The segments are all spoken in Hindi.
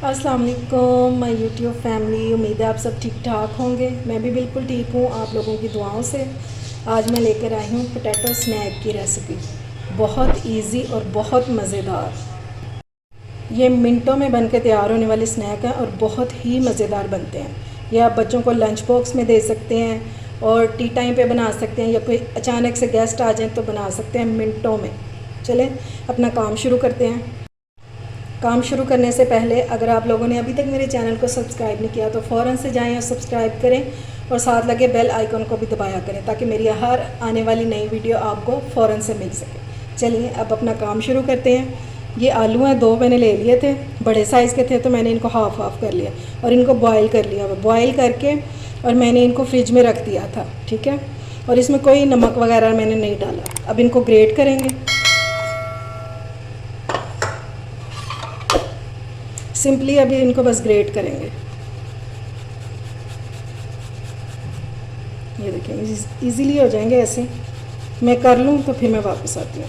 अस्सलाम वालेकुम माय यूट्यूब फैमिली। उम्मीद है आप सब ठीक ठाक होंगे। मैं भी बिल्कुल ठीक हूँ आप लोगों की दुआओं से। आज मैं लेकर आई हूँ पोटैटो स्नैक की रेसिपी। बहुत इजी और बहुत मज़ेदार। ये मिनटों में बन के तैयार होने वाले स्नैक हैं और बहुत ही मज़ेदार बनते हैं। ये आप बच्चों को लंच बॉक्स में दे सकते हैं और टी टाइम पे बना सकते हैं, या कोई अचानक से गेस्ट आ जाए तो बना सकते हैं मिनटों में। चलें अपना काम शुरू करते हैं। काम शुरू करने से पहले अगर आप लोगों ने अभी तक मेरे चैनल को सब्सक्राइब नहीं किया तो फ़ौरन से जाएं और सब्सक्राइब करें और साथ लगे बेल आइकन को भी दबाया करें ताकि मेरी हर आने वाली नई वीडियो आपको फ़ौरन से मिल सके। चलिए अब अपना काम शुरू करते हैं। ये आलू हैं, 2 मैंने ले लिए थे, बड़े साइज़ के थे तो मैंने इनको हाफ़ हाफ़ कर लिया और इनको बॉयल कर लिया। बॉयल करके और मैंने इनको फ्रिज में रख दिया था, ठीक है। और इसमें कोई नमक वगैरह मैंने नहीं डाला। अब इनको ग्रेट करेंगे। सिंपली अभी इनको बस ग्रेट करेंगे। ये देखें इजीली हो जाएंगे ऐसे। मैं कर लूँ तो फिर मैं वापस आती हूँ।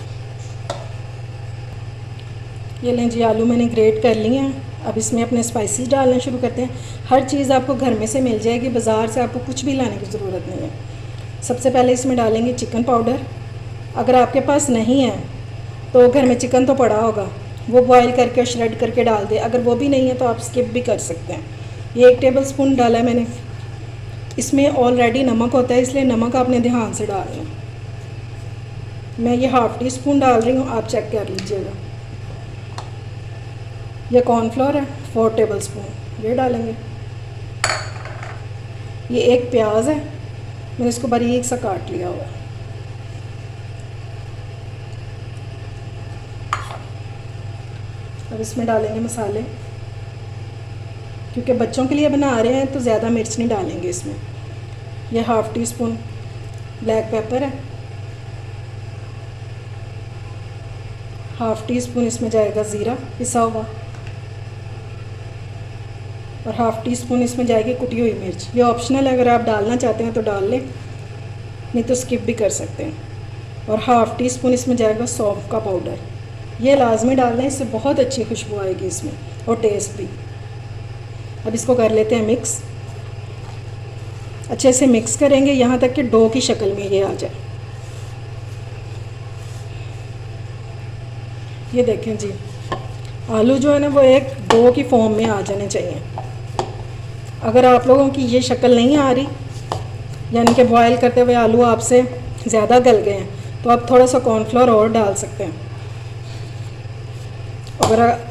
ये लें जी, आलू मैंने ग्रेट कर लिए हैं। अब इसमें अपने स्पाइसेस डालना शुरू करते हैं। हर चीज़ आपको घर में से मिल जाएगी, बाज़ार से आपको कुछ भी लाने की ज़रूरत नहीं है। सबसे पहले इसमें डालेंगे चिकन पाउडर। अगर आपके पास नहीं है तो घर में चिकन तो पड़ा होगा, वो बॉईल करके और श्रेड करके डाल दे। अगर वो भी नहीं है तो आप स्किप भी कर सकते हैं। ये 1 टेबलस्पून डाला है मैंने। इसमें ऑलरेडी नमक होता है इसलिए नमक आपने ध्यान से डालना है। मैं ये ½ टी स्पून डाल रही हूँ, आप चेक कर लीजिएगा। ये कॉर्नफ्लोर है 4 टेबलस्पून, ये डालेंगे। ये 1 प्याज है, मैंने इसको बारीक सा काट लिया हुआ। अब इसमें डालेंगे मसाले। क्योंकि बच्चों के लिए बना रहे हैं तो ज़्यादा मिर्च नहीं डालेंगे इसमें। ये ½ टी स्पून ब्लैक पेपर है, ½ टी स्पून इसमें जाएगा ज़ीरा पिसा हुआ और ½ टी स्पून इसमें जाएगी कुटी हुई मिर्च। ये ऑप्शनल है, अगर आप डालना चाहते हैं तो डाल लें, नहीं तो स्किप भी कर सकते हैं। और ½ टी स्पून इसमें जाएगा सौंफ का पाउडर। ये लाजमी डालना है, इससे बहुत अच्छी खुशबू आएगी इसमें और टेस्ट भी। अब इसको कर लेते हैं मिक्स। अच्छे से मिक्स करेंगे यहाँ तक कि डो की शक्ल में ये आ जाए। ये देखें जी, आलू जो है ना वो एक डो की फॉर्म में आ जाने चाहिए। अगर आप लोगों की ये शक्ल नहीं आ रही, यानी कि बॉयल करते हुए आलू आपसे ज़्यादा गल गए हैं, तो आप थोड़ा सा कॉर्नफ्लोर और डाल सकते हैं।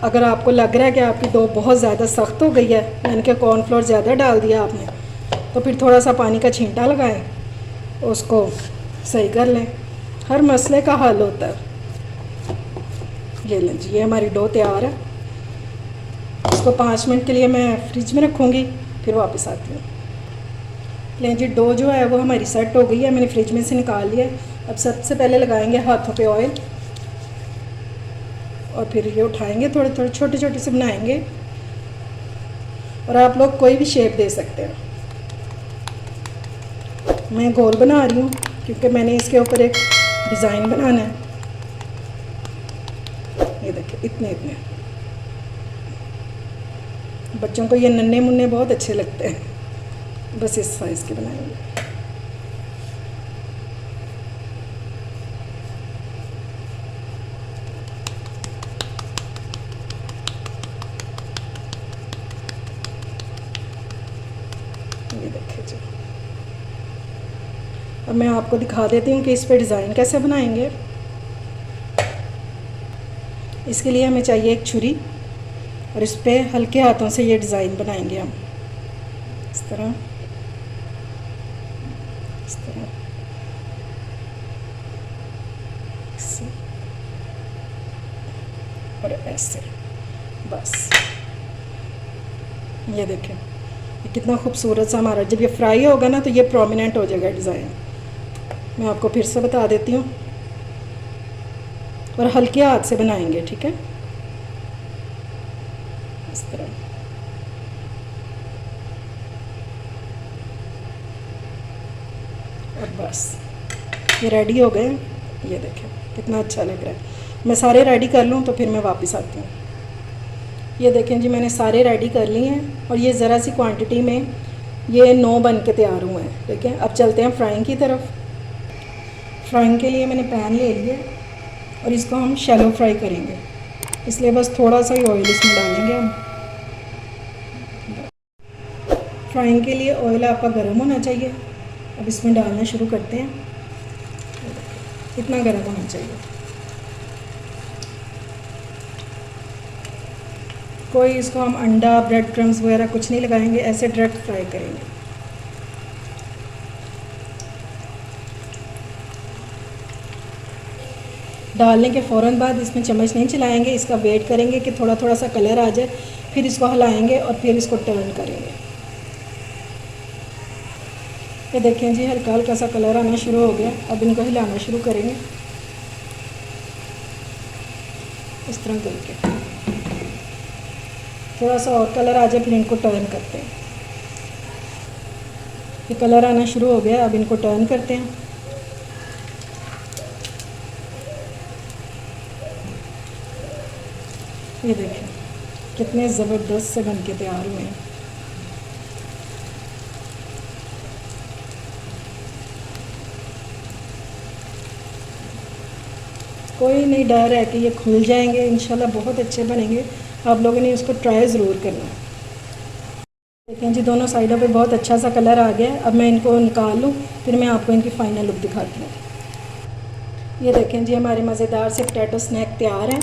अगर आपको लग रहा है कि आपकी डो बहुत ज़्यादा सख्त हो गई है, यानी कि कॉर्नफ्लोर ज़्यादा डाल दिया आपने, तो फिर थोड़ा सा पानी का छींटा लगाएं, उसको सही कर लें। हर मसले का हल होता है। ये लें जी, ये हमारी डो तैयार है। इसको 5 मिनट के लिए मैं फ्रिज में रखूँगी, फिर वापस आती हूँ। लें जी, डो जो है वो हमारी सेट हो गई है, मैंने फ्रिज में से निकाल लिया है। अब सबसे पहले लगाएंगे हाथों पे ऑयल और फिर ये उठाएंगे, थोड़े थोड़े छोटे छोटे से बनाएंगे। और आप लोग कोई भी शेप दे सकते हैं। मैं गोल बना रही हूँ क्योंकि मैंने इसके ऊपर एक डिज़ाइन बनाना है। ये देखिए इतने इतने। बच्चों को ये नन्हे मुन्ने बहुत अच्छे लगते हैं, बस इस साइज़ के बनाएंगे। ये देखिए जी, अब मैं आपको दिखा देती हूँ कि इस पे डिज़ाइन कैसे बनाएंगे। इसके लिए हमें चाहिए एक छुरी और इस पे हल्के हाथों से ये डिज़ाइन बनाएंगे हम। इस तरह, इस तरह ऐसे और ऐसे, बस। ये देखें ये कितना खूबसूरत सा हमारा, जब ये फ्राई होगा ना तो ये प्रोमिनेंट हो जाएगा डिज़ाइन। मैं आपको फिर से बता देती हूँ। और हल्के हाथ से बनाएंगे, ठीक है, इस तरह। और बस ये रेडी हो गए। ये देखें कितना अच्छा लग रहा है। मैं सारे रेडी कर लूँ तो फिर मैं वापस आती हूँ। ये देखें जी मैंने सारे रेडी कर लिए हैं और ये ज़रा सी क्वांटिटी में ये 9 बन के तैयार हुए हैं। ठीक है, अब चलते हैं फ्राइंग की तरफ। फ्राइंग के लिए मैंने पैन ले लिया और इसको हम शैलो फ्राई करेंगे, इसलिए बस थोड़ा सा ही ऑयल इसमें डालेंगे हम। फ्राइंग के लिए ऑयल आपका गर्म होना चाहिए। अब इसमें डालना शुरू करते हैं, इतना गर्म होना चाहिए। कोई इसको हम अंडा, ब्रेड क्रम्स वगैरह कुछ नहीं लगाएंगे, ऐसे डायरेक्ट फ्राई करेंगे। डालने के फ़ौरन बाद इसमें चम्मच नहीं चलाएंगे, इसका वेट करेंगे कि थोड़ा थोड़ा सा कलर आ जाए, फिर इसको हिलाएंगे और फिर इसको टर्न करेंगे। ये देखें जी हल्का हल्का सा कलर आना शुरू हो गया। अब इनको हिलाना शुरू करेंगे इस तरह करके, थोड़ा सा और कलर आ जाए फिर इनको टर्न करते हैं। ये कलर आना शुरू हो गया, अब इनको टर्न करते हैं। ये देखें कितने ज़बरदस्त से बन के तैयार हुए हैं। कोई नहीं डर है कि ये खुल जाएंगे, इंशाल्लाह बहुत अच्छे बनेंगे। आप लोगों ने इसको ट्राई ज़रूर करना। देखें जी दोनों साइडों पे बहुत अच्छा सा कलर आ गया। अब मैं इनको निकाल लूँ, फिर मैं आपको इनकी फ़ाइनल लुक दिखाती हूँ। ये देखें जी हमारे मज़ेदार से पोटैटो स्नैक तैयार हैं,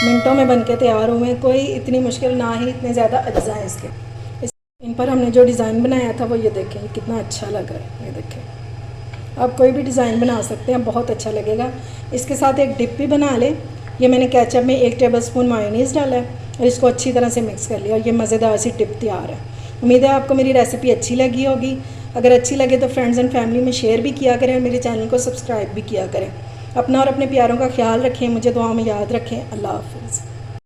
मिनटों में बनके तैयार हुए हैं। कोई इतनी मुश्किल ना ही इतने ज़्यादा अज्जा हैं इसके। इन पर हमने जो डिज़ाइन बनाया था वो ये देखें कितना अच्छा लग रहा है। ये देखें आप कोई भी डिज़ाइन बना सकते हैं, बहुत अच्छा लगेगा। इसके साथ एक डिप भी बना लें। ये मैंने केचप में 1 टेबलस्पून मायोनीज़ डाला है और इसको अच्छी तरह से मिक्स कर लिया और ये मज़ेदार सी डिप तैयार है। उम्मीद है आपको मेरी रेसिपी अच्छी लगी होगी। अगर अच्छी लगे तो फ्रेंड्स एंड फैमिली में शेयर भी किया करें और मेरे चैनल को सब्सक्राइब भी किया करें। अपना और अपने प्यारों का ख्याल रखें, मुझे दुआ में याद रखें। अल्लाह हाफ़िज़।